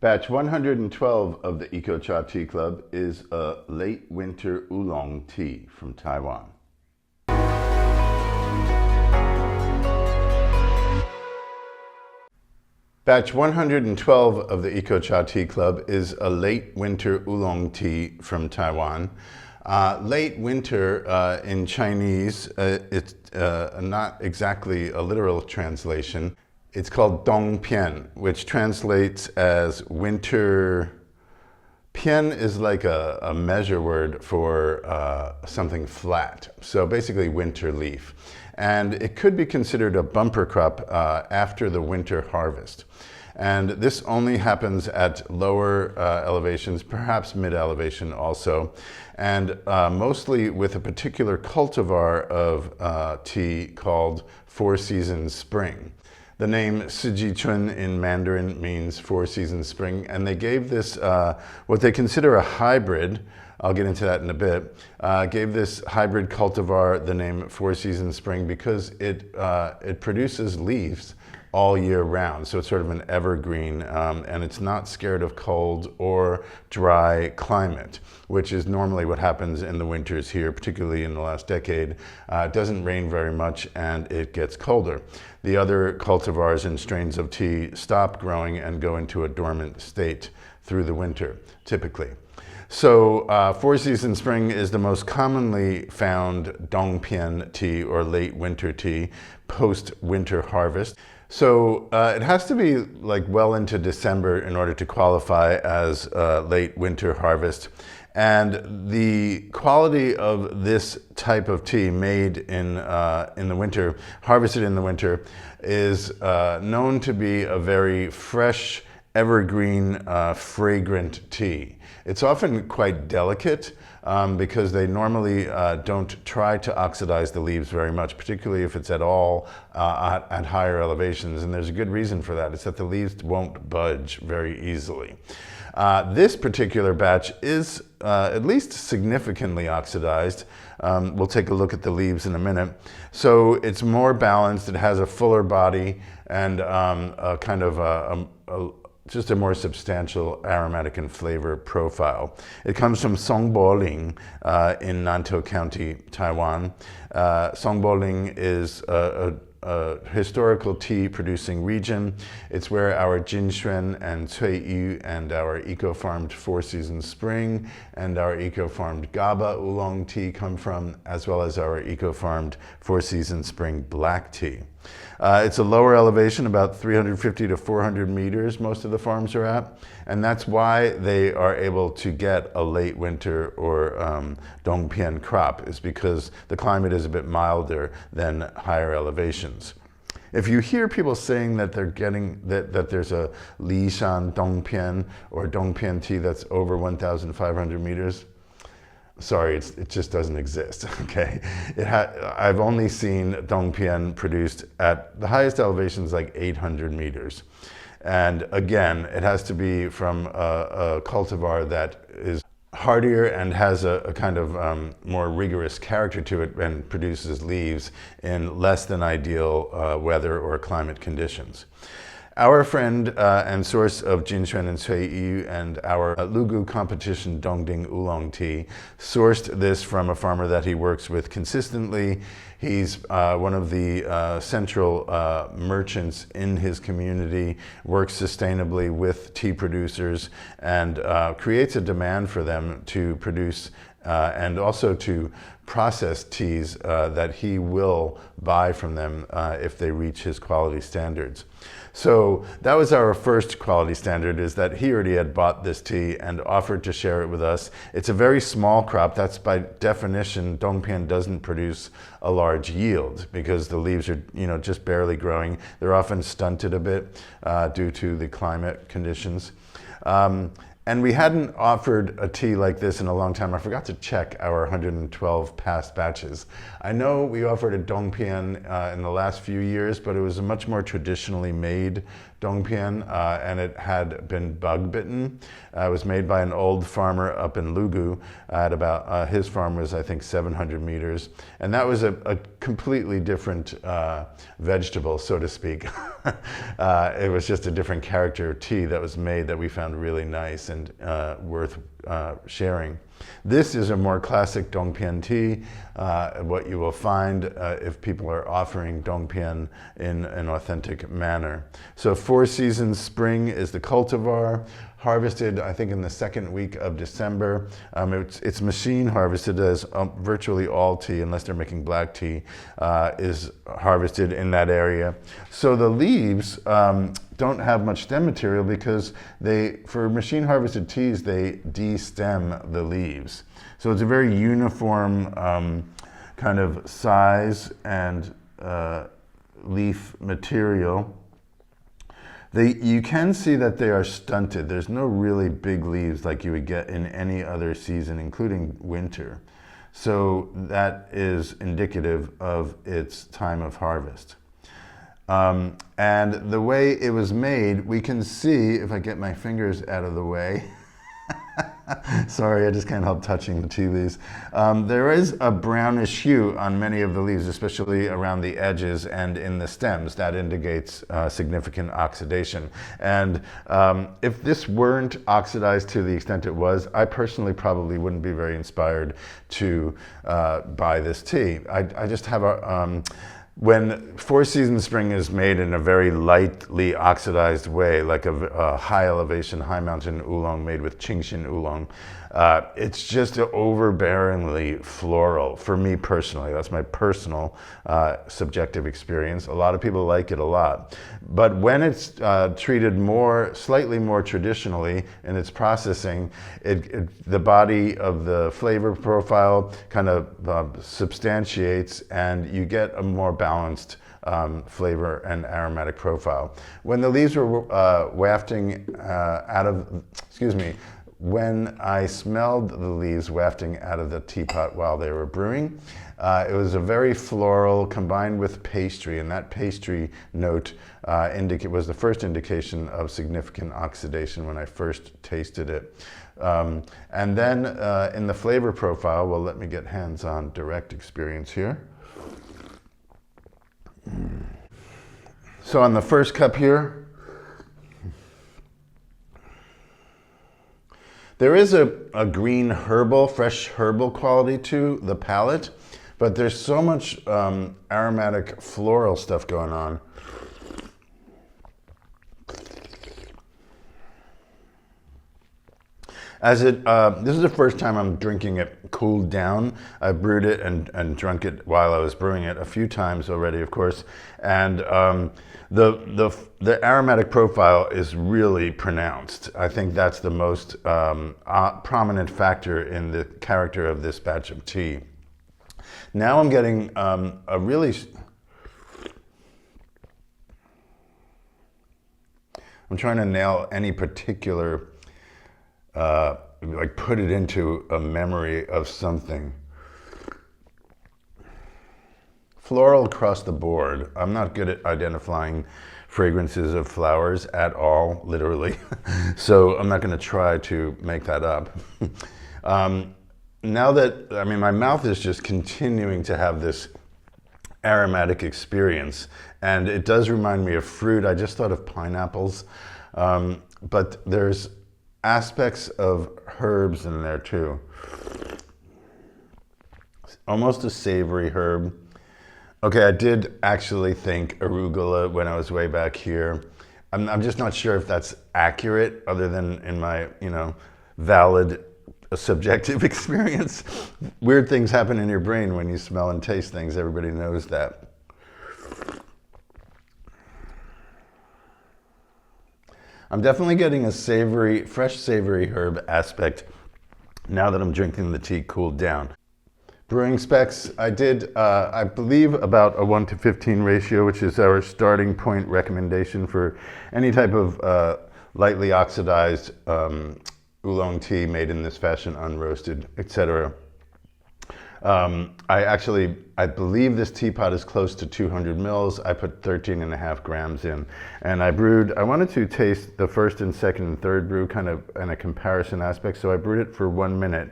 Batch 112 of the Eco Cha Tea Club is a Late Winter Oolong Tea from Taiwan. Batch 112 of the Eco Cha Tea Club is a Late Winter Oolong Tea from Taiwan. Late winter in Chinese, it's not exactly a literal translation. It's called Dong Pian, which translates as winter. Pian is like a measure word for something flat. So basically winter leaf. And it could be considered a bumper crop after the winter harvest. And this only happens at lower elevations, perhaps mid-elevation also, and mostly with a particular cultivar of tea called Four Seasons Spring. The name Chun in Mandarin means Four Seasons Spring, and they gave this what they consider a hybrid. I'll get into that in a bit. Gave this hybrid cultivar the name Four Seasons Spring because it produces leaves all year round. So it's sort of an evergreen, and it's not scared of cold or dry climate, which is normally what happens in the winters here, particularly in the last decade. It doesn't rain very much and it gets colder. The other cultivars and strains of tea stop growing and go into a dormant state through the winter, typically. So Four Seasons Spring is the most commonly found Dong Pian tea or late winter tea post-winter harvest. So it has to be like well into December in order to qualify as late winter harvest. And the quality of this type of tea made in the winter, harvested in the winter, is known to be a very fresh, evergreen, fragrant tea. It's often quite delicate because they normally don't try to oxidize the leaves very much, particularly if it's at all at higher elevations. And there's a good reason for that. It's that the leaves won't budge very easily. This particular batch is at least significantly oxidized. We'll take a look at the leaves in a minute. So it's more balanced. It has a fuller body and a kind of just a more substantial aromatic and flavor profile. It comes from Songboling in Nantou County, Taiwan. Songboling is a historical tea producing region. It's where our Jinshuan and Cuiyu and our eco-farmed Four Seasons Spring and our eco-farmed GABA Oolong tea come from, as well as our eco-farmed Four Seasons Spring black tea. It's a lower elevation, about 350 to 400 meters most of the farms are at, and that's why they are able to get a late winter or Dong Pian crop, is because the climate is a bit milder than higher elevations. If you hear people saying that they're getting that there's a Li Shan Dong Pian or Dong Pian tea that's over 1,500 meters, sorry, it just doesn't exist, okay? I've only seen Dong Pian produced at the highest elevations, like 800 meters. And again, it has to be from a cultivar that is hardier and has a kind of more rigorous character to it and produces leaves in less than ideal weather or climate conditions. Our friend and source of Jinshuan and Cuiyu and our Lugu competition Dongding Oolong Tea sourced this from a farmer that he works with consistently. He's one of the central merchants in his community, works sustainably with tea producers, and creates a demand for them to produce and also to process teas that he will buy from them if they reach his quality standards. So that was our first quality standard, is that he already had bought this tea and offered to share it with us. It's a very small crop. That's by definition, Dong Pian doesn't produce a large yield because the leaves are, just barely growing. They're often stunted a bit due to the climate conditions. And we hadn't offered a tea like this in a long time. I forgot to check our 112 past batches. I know we offered a Dong Pian in the last few years, but it was a much more traditionally made Dong Pian, and it had been bug bitten. It was made by an old farmer up in Lugu at about, his farm was I think 700 meters. And that was a completely different vegetable, so to speak. It was just a different character of tea that was made that we found really nice and worth sharing. This is a more classic Dong Pian tea, what you will find if people are offering Dong Pian in an authentic manner. So Four Seasons Spring is the cultivar, harvested I think in the second week of December. It's machine harvested, as virtually all tea, unless they're making black tea, is harvested in that area. So the leaves don't have much stem material because for machine harvested teas, they de-stem the leaves. So it's a very uniform kind of size and leaf material. You can see that they are stunted. There's no really big leaves like you would get in any other season, including winter. So that is indicative of its time of harvest. And the way it was made, we can see, if I get my fingers out of the way, sorry, I just can't help touching the tea leaves. There is a brownish hue on many of the leaves, especially around the edges and in the stems. That indicates significant oxidation. And if this weren't oxidized to the extent it was, I personally probably wouldn't be very inspired to buy this tea. I just have a... When Four Seasons Spring is made in a very lightly oxidized way, like a high elevation, high mountain oolong made with Qingshin oolong, it's just overbearingly floral for me personally. That's my personal subjective experience. A lot of people like it a lot. But when it's treated slightly more traditionally in its processing, the body of the flavor profile kind of substantiates, and you get a more balanced flavor and aromatic profile. When the leaves were wafting when I smelled the leaves wafting out of the teapot while they were brewing, it was a very floral combined with pastry, and that pastry note was the first indication of significant oxidation when I first tasted it. And then in the flavor profile, well, let me get hands-on direct experience here. So on the first cup here, there is a green fresh herbal quality to the palate, but there's so much aromatic floral stuff going on. This is the first time I'm drinking it cooled down. I brewed it and drunk it while I was brewing it a few times already, of course. And the aromatic profile is really pronounced. I think that's the most prominent factor in the character of this batch of tea. Now I'm getting I'm trying to nail any particular like put it into a memory of something. Floral across the board. I'm not good at identifying fragrances of flowers at all, literally. So I'm not going to try to make that up. Now that, my mouth is just continuing to have this aromatic experience, and it does remind me of fruit. I just thought of pineapples, but there's aspects of herbs in there too. Almost a savory herb. Okay, I did actually think arugula when I was way back here. I'm just not sure if that's accurate, other than in my, valid subjective experience. Weird things happen in your brain when you smell and taste things. Everybody knows that. I'm definitely getting a fresh savory herb aspect now that I'm drinking the tea cooled down. Brewing specs, I did, I believe, about a 1:15 ratio, which is our starting point recommendation for any type of lightly oxidized oolong tea made in this fashion, unroasted, etc. I believe this teapot is close to 200 mils. I put 13.5 grams in. And I wanted to taste the first and second and third brew kind of in a comparison aspect. So I brewed it for 1 minute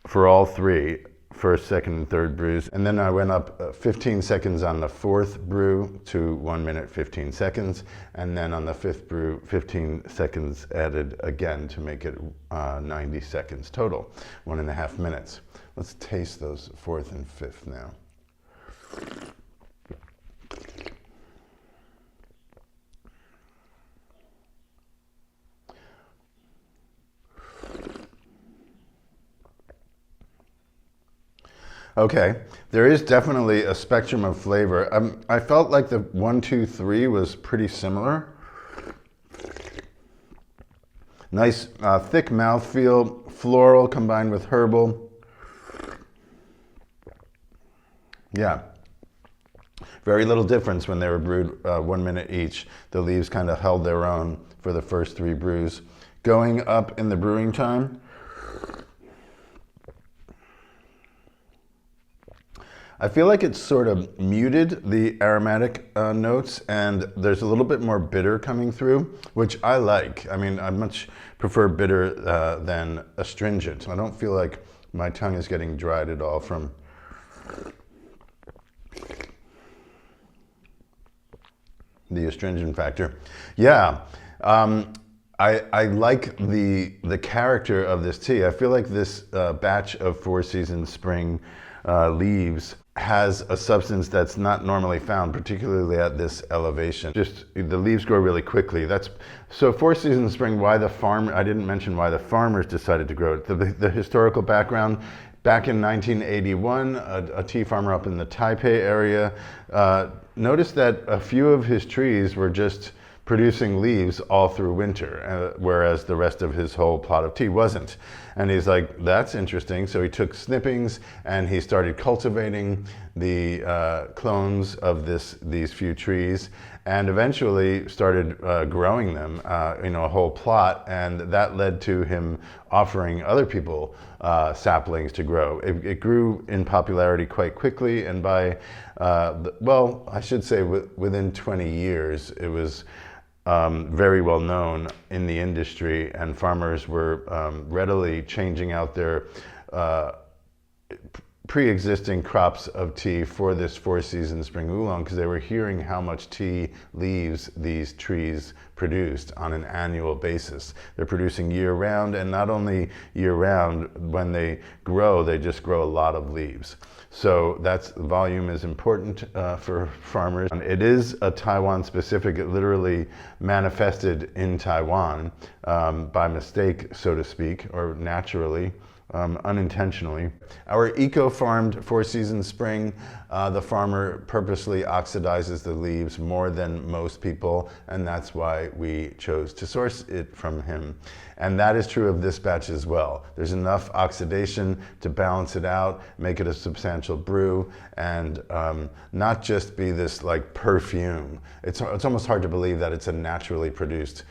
for all three, first, second, and third brews. And then I went up 15 seconds on the fourth brew to 1 minute, 15 seconds. And then on the fifth brew, 15 seconds added again to make it 90 seconds total, 1.5 minutes. Let's taste those fourth and fifth now. Okay, there is definitely a spectrum of flavor. I felt like the 1, 2, 3 was pretty similar. Nice thick mouthfeel, floral combined with herbal. Yeah, very little difference when they were brewed 1 minute each. The leaves kind of held their own for the first 3 brews. Going up in the brewing time, I feel like it's sort of muted the aromatic notes, and there's a little bit more bitter coming through, which I like. I mean, I much prefer bitter than astringent. I don't feel like my tongue is getting dried at all from the astringent factor. Yeah, I like the character of this tea. I feel like this batch of Four Seasons Spring leaves has a substance that's not normally found, particularly at this elevation. Just the leaves grow really quickly. So Four Seasons Spring, why the farmer, I didn't mention why the farmers decided to grow it. The historical background, back in 1981, a tea farmer up in the Taipei area noticed that a few of his trees were just producing leaves all through winter, whereas the rest of his whole plot of tea wasn't. And he's like, that's interesting. So he took snippings and he started cultivating the clones of these few trees, and eventually started growing them, a whole plot. And that led to him offering other people saplings to grow. It grew in popularity quite quickly, and by, I should say within 20 years, it was very well known in the industry, and farmers were readily changing out their pre-existing crops of tea for this Four Seasons Spring Oolong, because they were hearing how much tea leaves these trees produced on an annual basis. They're producing year-round, and not only year-round, when they grow, they just grow a lot of leaves. So volume is important for farmers. It is a Taiwan specific. It literally manifested in Taiwan by mistake, so to speak, or naturally. Unintentionally. Our eco-farmed Four Seasons Spring, the farmer purposely oxidizes the leaves more than most people, and that's why we chose to source it from him. And that is true of this batch as well. There's enough oxidation to balance it out, make it a substantial brew, and not just be this like perfume. It's almost hard to believe that it's a naturally produced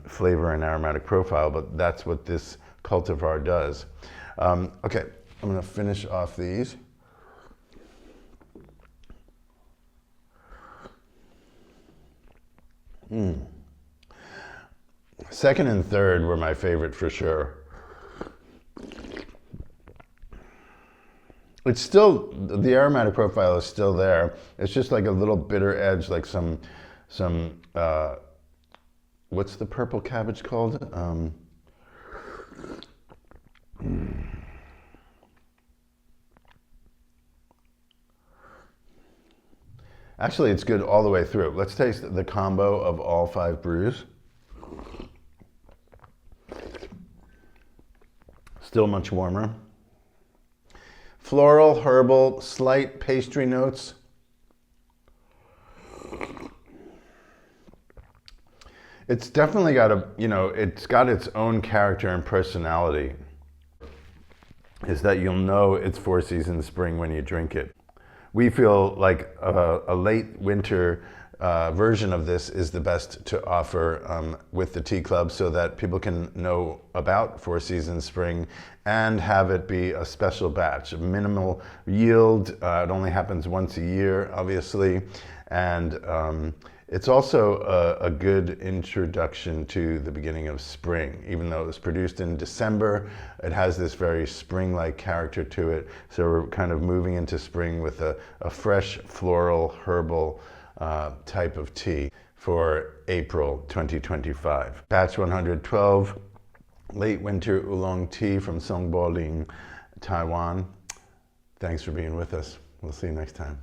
flavor and aromatic profile, but that's what this Cultivar does. Okay, I'm going to finish off these. Second and third were my favorite for sure. It's still, the aromatic profile is still there. It's just like a little bitter edge, like some what's the purple cabbage called? Actually, it's good all the way through. Let's taste the combo of all 5 brews. Still much warmer. Floral, herbal, slight pastry notes. It's definitely got it's got its own character and personality. Is that you'll know it's Four Seasons Spring when you drink it. We feel like a late winter version of this is the best to offer with the tea club, so that people can know about Four Seasons Spring and have it be a special batch, a minimal yield. It only happens once a year, obviously, and it's also a good introduction to the beginning of spring. Even though it was produced in December, it has this very spring-like character to it. So we're kind of moving into spring with a fresh, floral, herbal type of tea for April 2025. Batch 112, Late Winter Oolong Tea from Songboling, Taiwan. Thanks for being with us. We'll see you next time.